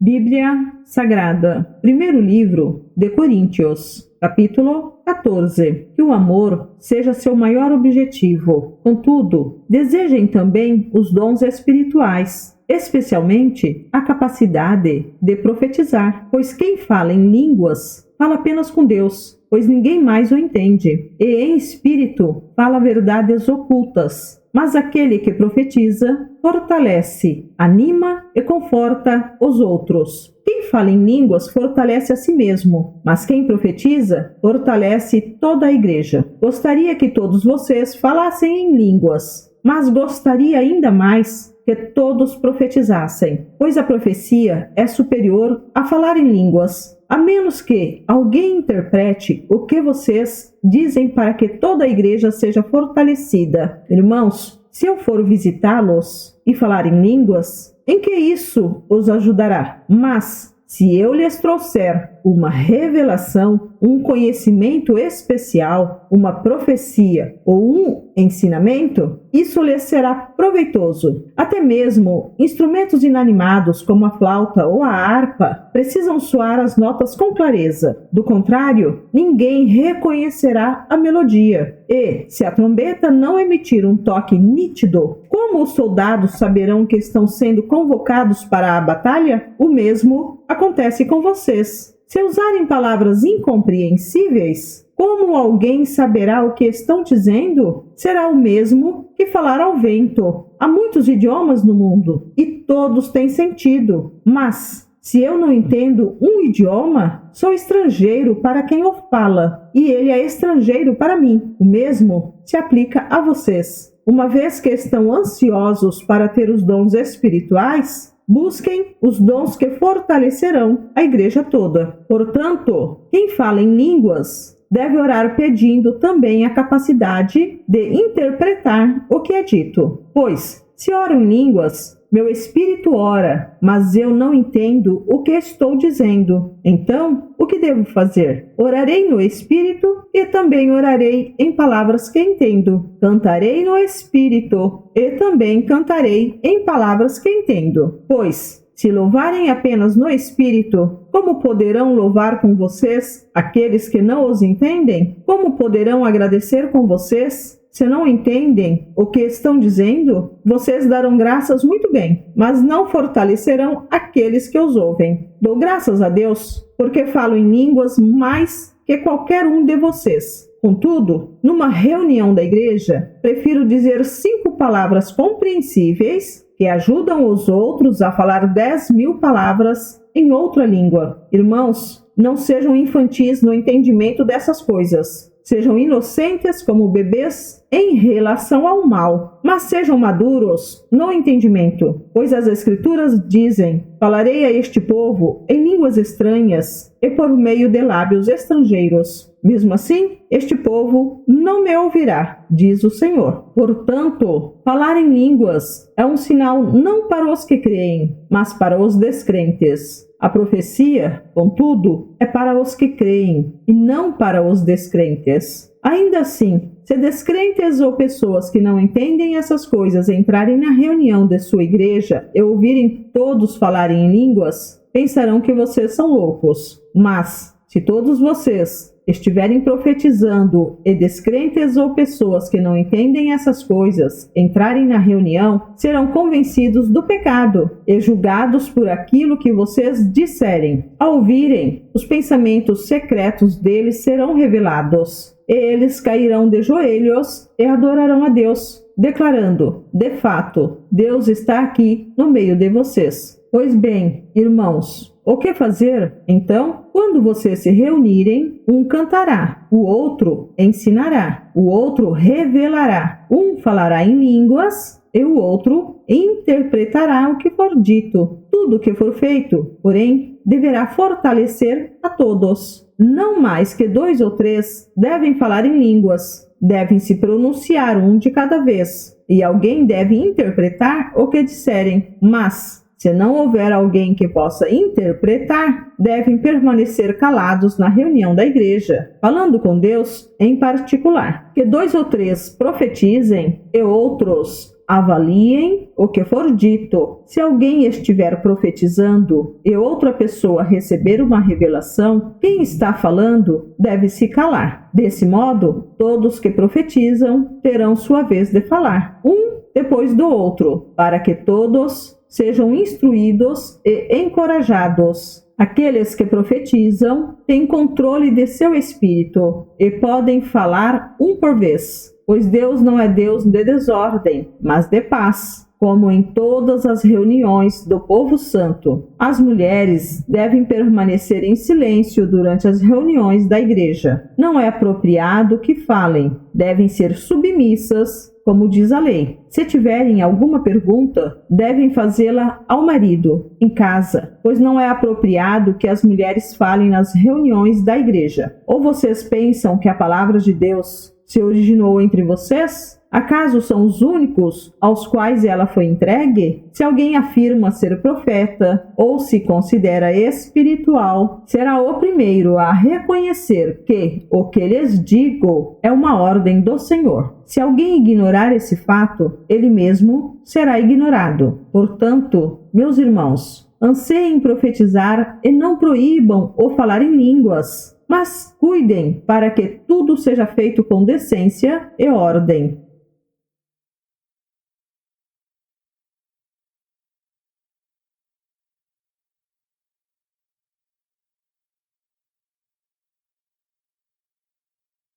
Bíblia Sagrada, primeiro livro de Coríntios, capítulo 14. Que o amor seja seu maior objetivo. Contudo, desejem também os dons espirituais, especialmente a capacidade de profetizar, pois quem fala em línguas fala apenas com Deus, pois ninguém mais o entende, e em espírito fala verdades ocultas. Mas aquele que profetiza fortalece, anima e conforta os outros. Quem fala em línguas fortalece a si mesmo, mas quem profetiza fortalece toda a igreja. Gostaria que todos vocês falassem em línguas, mas gostaria ainda mais que todos profetizassem, pois a profecia é superior a falar em línguas, a menos que alguém interprete o que vocês dizem para que toda a igreja seja fortalecida. Irmãos, se eu for visitá-los e falar em línguas, em que isso os ajudará? Mas se eu lhes trouxer uma revelação, um conhecimento especial, uma profecia ou um ensinamento, isso lhes será proveitoso. Até mesmo instrumentos inanimados como a flauta ou a harpa precisam soar as notas com clareza. Do contrário, ninguém reconhecerá a melodia. E, se a trombeta não emitir um toque nítido, como os soldados saberão que estão sendo convocados para a batalha? O mesmo acontece com vocês. Se usarem palavras incompreensíveis, como alguém saberá o que estão dizendo? Será o mesmo que falar ao vento. Há muitos idiomas no mundo e todos têm sentido. Mas, se eu não entendo um idioma, sou estrangeiro para quem o fala, e ele é estrangeiro para mim. O mesmo se aplica a vocês. Uma vez que estão ansiosos para ter os dons espirituais, busquem os dons que fortalecerão a igreja toda. Portanto, quem fala em línguas deve orar pedindo também a capacidade de interpretar o que é dito. Pois, se oro em línguas, meu espírito ora, mas eu não entendo o que estou dizendo. Então, o que devo fazer? Orarei no espírito e também orarei em palavras que entendo. Cantarei no espírito e também cantarei em palavras que entendo. Pois, se louvarem apenas no espírito, como poderão louvar com vocês aqueles que não os entendem? Como poderão agradecer com vocês? Se não entendem o que estão dizendo, vocês darão graças muito bem, mas não fortalecerão aqueles que os ouvem. Dou graças a Deus, porque falo em línguas mais que qualquer um de vocês. Contudo, numa reunião da igreja, prefiro dizer 5 palavras compreensíveis que ajudam os outros a falar 10.000 palavras em outra língua. Irmãos, não sejam infantis no entendimento dessas coisas. Sejam inocentes como bebês em relação ao mal, mas sejam maduros no entendimento, pois as Escrituras dizem: falarei a este povo em línguas estranhas e por meio de lábios estrangeiros. Mesmo assim, este povo não me ouvirá, diz o Senhor. Portanto, falar em línguas é um sinal não para os que creem, mas para os descrentes. A profecia, contudo, é para os que creem e não para os descrentes. Ainda assim, se descrentes ou pessoas que não entendem essas coisas entrarem na reunião de sua igreja e ouvirem todos falarem em línguas, pensarão que vocês são loucos. Mas, se todos vocês estiverem profetizando e descrentes ou pessoas que não entendem essas coisas entrarem na reunião, serão convencidos do pecado e julgados por aquilo que vocês disserem. Ao ouvirem, os pensamentos secretos deles serão revelados, e eles cairão de joelhos e adorarão a Deus, declarando: de fato, Deus está aqui no meio de vocês. Pois bem, irmãos, o que fazer? Então, quando vocês se reunirem, um cantará, o outro ensinará, o outro revelará, um falará em línguas e o outro interpretará o que for dito. Tudo o que for feito, porém, deverá fortalecer a todos. Não mais que 2 ou 3 devem falar em línguas, devem se pronunciar um de cada vez, e alguém deve interpretar o que disserem, mas se não houver alguém que possa interpretar, devem permanecer calados na reunião da igreja, falando com Deus em particular. Que 2 ou 3 profetizem e outros avaliem o que for dito. Se alguém estiver profetizando e outra pessoa receber uma revelação, quem está falando deve se calar. Desse modo, todos que profetizam terão sua vez de falar, um depois do outro, para que todos sejam instruídos e encorajados. Aqueles que profetizam têm controle de seu espírito e podem falar um por vez, pois Deus não é Deus de desordem, mas de paz, como em todas as reuniões do povo santo. As mulheres devem permanecer em silêncio durante as reuniões da igreja. Não é apropriado que falem, devem ser submissas, como diz a lei. Se tiverem alguma pergunta, devem fazê-la ao marido, em casa, pois não é apropriado que as mulheres falem nas reuniões da igreja. Ou vocês pensam que a palavra de Deus se originou entre vocês? Acaso são os únicos aos quais ela foi entregue? Se alguém afirma ser profeta ou se considera espiritual, será o primeiro a reconhecer que o que lhes digo é uma ordem do Senhor. Se alguém ignorar esse fato, ele mesmo será ignorado. Portanto, meus irmãos, anseiem profetizar e não proíbam o falar em línguas, mas cuidem para que tudo seja feito com decência e ordem.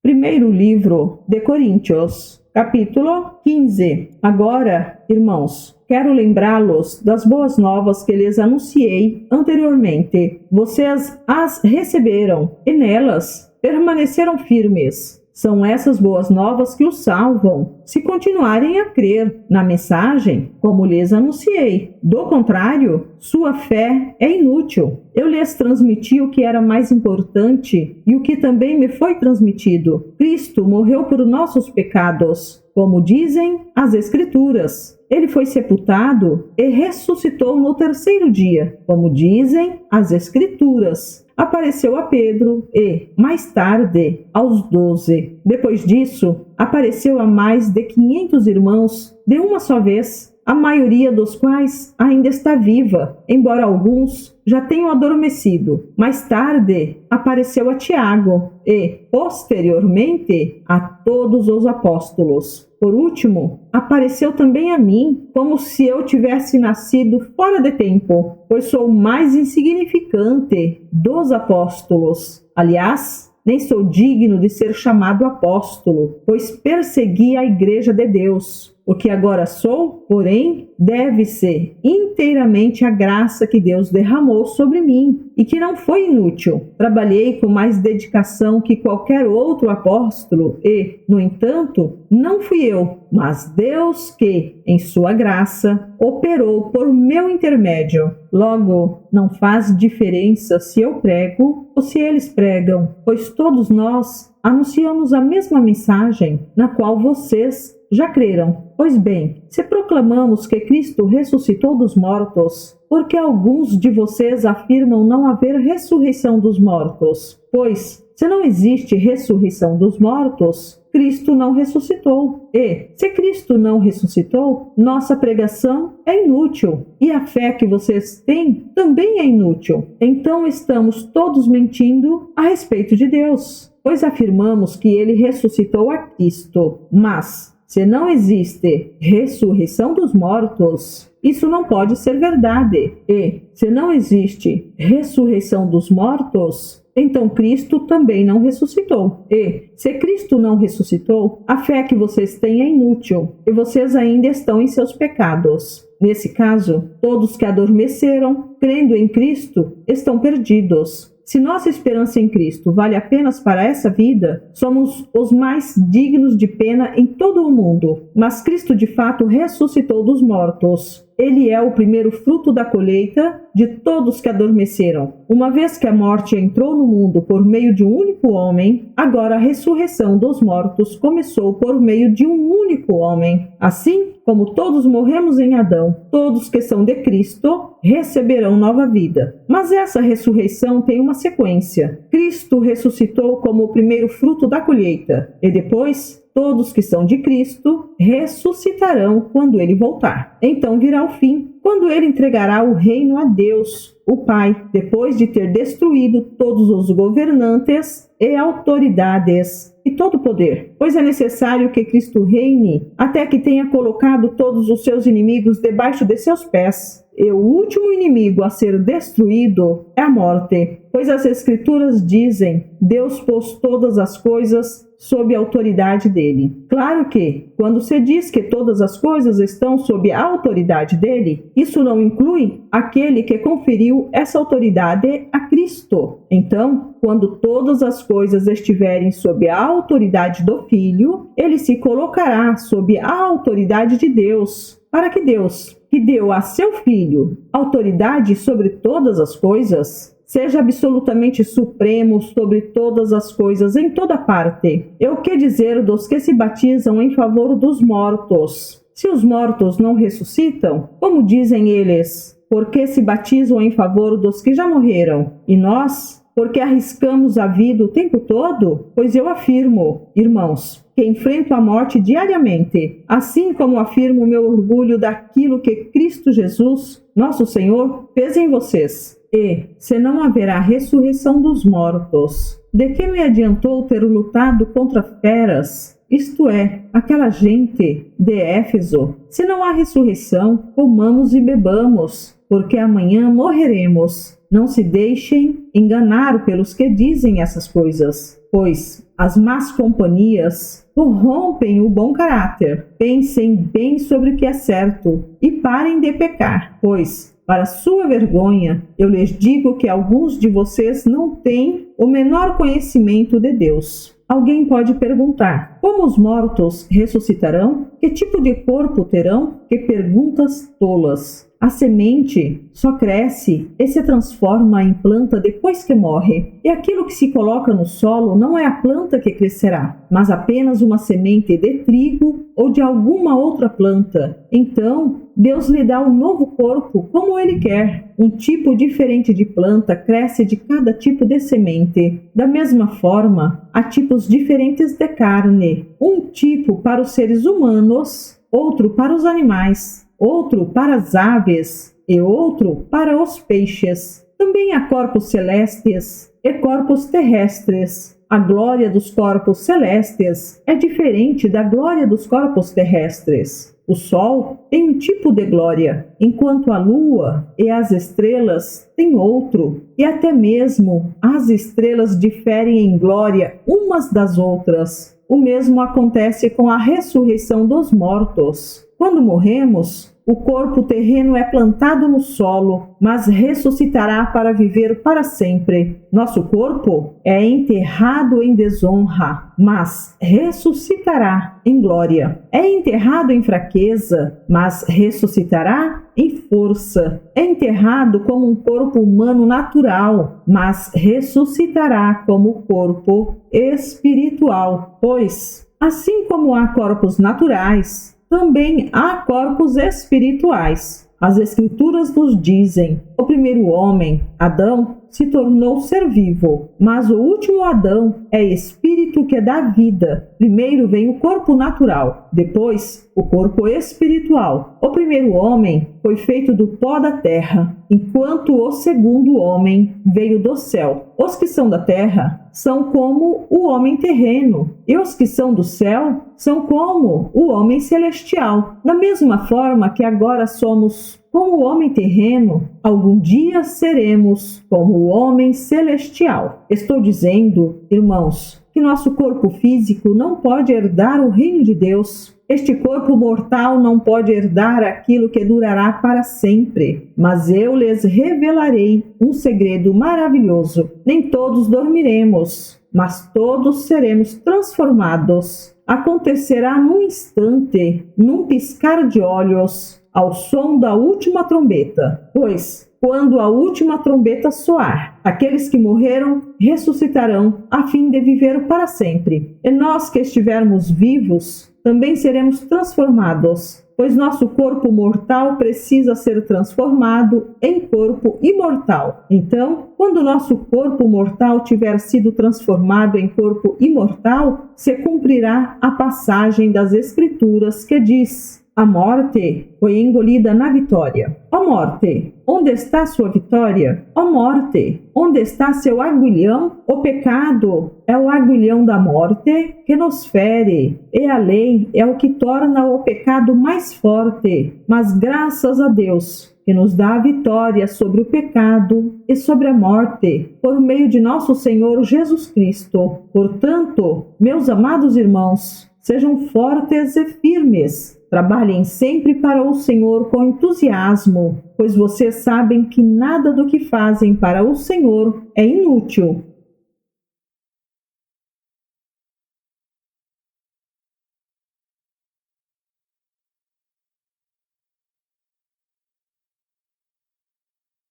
Primeiro livro de Coríntios, capítulo 15. Agora, irmãos, quero lembrá-los das boas novas que lhes anunciei anteriormente. Vocês as receberam e nelas permaneceram firmes. São essas boas novas que os salvam, se continuarem a crer na mensagem, como lhes anunciei. Do contrário, sua fé é inútil. Eu lhes transmiti o que era mais importante e o que também me foi transmitido. Cristo morreu por nossos pecados, como dizem as Escrituras. Ele foi sepultado e ressuscitou no terceiro dia, como dizem as Escrituras. Apareceu a Pedro e, mais tarde, aos 12. Depois disso, apareceu a mais de 500 irmãos de uma só vez, a maioria dos quais ainda está viva, embora alguns já tenham adormecido. Mais tarde, apareceu a Tiago e, posteriormente, a todos os apóstolos. Por último, apareceu também a mim, como se eu tivesse nascido fora de tempo, pois sou o mais insignificante dos apóstolos. Aliás, nem sou digno de ser chamado apóstolo, pois persegui a igreja de Deus. O que agora sou, porém, deve-se inteiramente à graça que Deus derramou sobre mim e que não foi inútil. Trabalhei com mais dedicação que qualquer outro apóstolo e, no entanto, não fui eu, mas Deus que, em sua graça, operou por meu intermédio. Logo, não faz diferença se eu prego ou se eles pregam, pois todos nós anunciamos a mesma mensagem, na qual vocês já creram. Pois bem, se proclamamos que Cristo ressuscitou dos mortos, por que alguns de vocês afirmam não haver ressurreição dos mortos? Pois, se não existe ressurreição dos mortos, Cristo não ressuscitou. E, se Cristo não ressuscitou, nossa pregação é inútil, e a fé que vocês têm também é inútil. Então estamos todos mentindo a respeito de Deus, pois afirmamos que ele ressuscitou a Cristo. Mas, se não existe ressurreição dos mortos, isso não pode ser verdade. E, se não existe ressurreição dos mortos, então Cristo também não ressuscitou. E, se Cristo não ressuscitou, a fé que vocês têm é inútil, e vocês ainda estão em seus pecados. Nesse caso, todos que adormeceram, crendo em Cristo, estão perdidos. Se nossa esperança em Cristo vale apenas para essa vida, somos os mais dignos de pena em todo o mundo. Mas Cristo de fato ressuscitou dos mortos. Ele é o primeiro fruto da colheita de todos que adormeceram. Uma vez que a morte entrou no mundo por meio de um único homem, agora a ressurreição dos mortos começou por meio de um único homem. Assim, como todos morremos em Adão, todos que são de Cristo receberão nova vida. Mas essa ressurreição tem uma sequência. Cristo ressuscitou como o primeiro fruto da colheita, e depois todos que são de Cristo ressuscitarão quando ele voltar. Então virá o fim, quando ele entregará o reino a Deus, o Pai, depois de ter destruído todos os governantes e autoridades e todo poder. Pois é necessário que Cristo reine até que tenha colocado todos os seus inimigos debaixo de seus pés. E o último inimigo a ser destruído é a morte, pois as Escrituras dizem: Deus pôs todas as coisas sob a autoridade dele. Claro que, quando se diz que todas as coisas estão sob a autoridade dele, isso não inclui aquele que conferiu essa autoridade a Cristo. Então, quando todas as coisas estiverem sob a autoridade do Filho, ele se colocará sob a autoridade de Deus, para que Deus, que deu a seu Filho autoridade sobre todas as coisas, seja absolutamente supremo sobre todas as coisas em toda parte. E o que dizer dos que se batizam em favor dos mortos? Se os mortos não ressuscitam, como dizem eles, porque se batizam em favor dos que já morreram? E nós, porque arriscamos a vida o tempo todo? Pois eu afirmo, irmãos, que enfrento a morte diariamente, assim como afirmo o meu orgulho daquilo que Cristo Jesus, nosso Senhor, fez em vocês. E, se não haverá ressurreição dos mortos, de que me adiantou ter lutado contra feras, isto é, aquela gente de Éfeso? Se não há ressurreição, comamos e bebamos, porque amanhã morreremos. Não se deixem enganar pelos que dizem essas coisas, pois as más companhias corrompem o bom caráter. Pensem bem sobre o que é certo e parem de pecar, pois, para sua vergonha, eu lhes digo que alguns de vocês não têm o menor conhecimento de Deus. Alguém pode perguntar: como os mortos ressuscitarão? Que tipo de corpo terão? Que perguntas tolas! A semente só cresce e se transforma em planta depois que morre. E aquilo que se coloca no solo não é a planta que crescerá, mas apenas uma semente de trigo ou de alguma outra planta. Então, Deus lhe dá um novo corpo como Ele quer. Um tipo diferente de planta cresce de cada tipo de semente. Da mesma forma, há tipos diferentes de carne. Um tipo para os seres humanos, outro para os animais, outro para as aves e outro para os peixes. Também há corpos celestes e corpos terrestres. A glória dos corpos celestes é diferente da glória dos corpos terrestres. O sol tem um tipo de glória, enquanto a lua e as estrelas têm outro, e até mesmo as estrelas diferem em glória umas das outras. O mesmo acontece com a ressurreição dos mortos. Quando morremos, o corpo terreno é plantado no solo, mas ressuscitará para viver para sempre. Nosso corpo é enterrado em desonra, mas ressuscitará em glória. É enterrado em fraqueza, mas ressuscitará em força. É enterrado como um corpo humano natural, mas ressuscitará como corpo espiritual. Pois, assim como há corpos naturais, também há corpos espirituais. As Escrituras nos dizem: o primeiro homem, Adão, se tornou ser vivo, mas o último Adão é espírito que dá vida. Primeiro vem o corpo natural, depois o corpo espiritual. O primeiro homem foi feito do pó da terra, enquanto o segundo homem veio do céu. Os que são da terra são como o homem terreno, e os que são do céu são como o homem celestial. Da mesma forma que agora somos como o homem terreno, algum dia seremos como o homem celestial. Estou dizendo, irmãos, que nosso corpo físico não pode herdar o reino de Deus. Este corpo mortal não pode herdar aquilo que durará para sempre. Mas eu lhes revelarei um segredo maravilhoso. Nem todos dormiremos, mas todos seremos transformados. Acontecerá num instante, num piscar de olhos, ao som da última trombeta. Pois, quando a última trombeta soar, aqueles que morreram ressuscitarão a fim de viver para sempre. E nós que estivermos vivos, também seremos transformados, pois nosso corpo mortal precisa ser transformado em corpo imortal. Então, quando nosso corpo mortal tiver sido transformado em corpo imortal, se cumprirá a passagem das Escrituras que diz: a morte foi engolida na vitória. Ó morte, onde está sua vitória? Ó morte, onde está seu aguilhão? O pecado é o aguilhão da morte que nos fere, e a lei é o que torna o pecado mais forte. Mas graças a Deus, que nos dá a vitória sobre o pecado e sobre a morte, por meio de nosso Senhor Jesus Cristo. Portanto, meus amados irmãos, sejam fortes e firmes. Trabalhem sempre para o Senhor com entusiasmo, pois vocês sabem que nada do que fazem para o Senhor é inútil.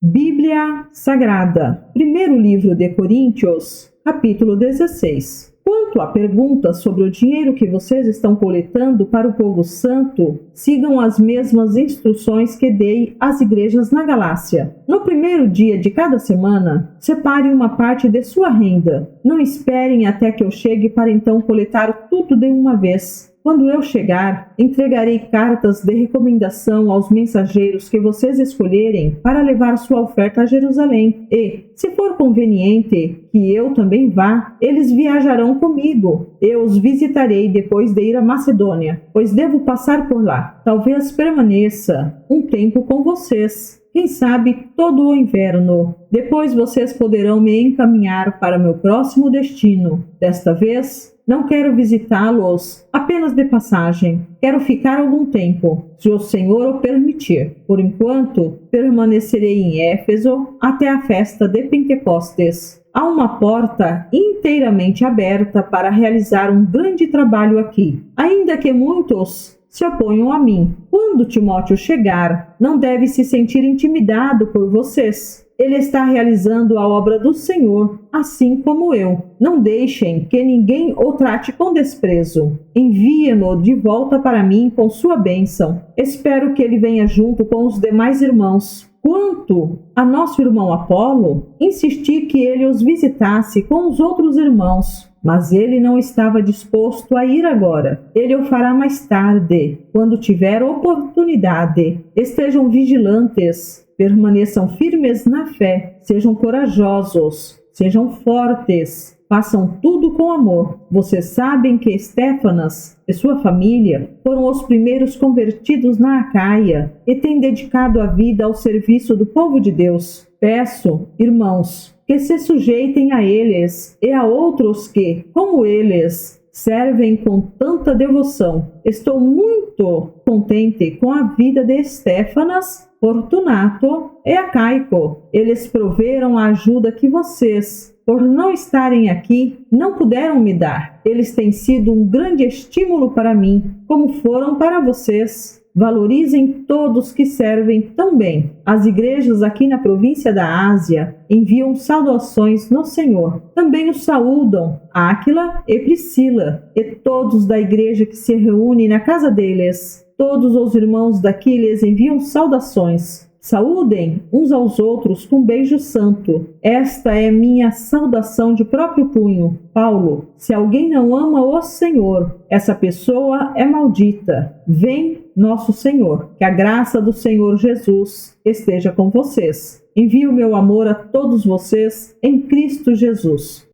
Bíblia Sagrada, primeiro livro de Coríntios, capítulo 16. Quanto à pergunta sobre o dinheiro que vocês estão coletando para o povo santo, sigam as mesmas instruções que dei às igrejas na Galácia. No primeiro dia de cada semana, separem uma parte de sua renda. Não esperem até que eu chegue para então coletar tudo de uma vez. Quando eu chegar, entregarei cartas de recomendação aos mensageiros que vocês escolherem para levar sua oferta a Jerusalém. E, se for conveniente que eu também vá, eles viajarão comigo. Eu os visitarei depois de ir à Macedônia, pois devo passar por lá. Talvez permaneça um tempo com vocês. Quem sabe todo o inverno. Depois vocês poderão me encaminhar para meu próximo destino. Desta vez, não quero visitá-los apenas de passagem. Quero ficar algum tempo, se o Senhor o permitir. Por enquanto, permanecerei em Éfeso até a festa de Pentecostes. Há uma porta inteiramente aberta para realizar um grande trabalho aqui, ainda que muitos se oponham a mim. Quando Timóteo chegar, não deve se sentir intimidado por vocês. Ele está realizando a obra do Senhor, assim como eu. Não deixem que ninguém o trate com desprezo. Enviem-no de volta para mim com sua bênção. Espero que ele venha junto com os demais irmãos. Quanto a nosso irmão Apolo, insisti que ele os visitasse com os outros irmãos, mas ele não estava disposto a ir agora. Ele o fará mais tarde, quando tiver oportunidade. Estejam vigilantes, permaneçam firmes na fé, sejam corajosos, sejam fortes, façam tudo com amor. Vocês sabem que Estéfanas e sua família foram os primeiros convertidos na Acaia e têm dedicado a vida ao serviço do povo de Deus. Peço, irmãos, que se sujeitem a eles e a outros que, como eles, servem com tanta devoção. Estou muito contente com a vida de Estéfanas, Fortunato e Acaico. Eles proveram a ajuda que vocês, por não estarem aqui, não puderam me dar. Eles têm sido um grande estímulo para mim, como foram para vocês. Valorizem todos que servem tão bem. As igrejas aqui na província da Ásia enviam saudações no Senhor. Também os saúdam Áquila e Priscila, e todos da igreja que se reúne na casa deles. Todos os irmãos daqui lhes enviam saudações. Saúdem uns aos outros com beijo santo. Esta é minha saudação de próprio punho. Paulo, se alguém não ama o Senhor, essa pessoa é maldita. Vem, nosso Senhor. Que a graça do Senhor Jesus esteja com vocês. Envio meu amor a todos vocês em Cristo Jesus.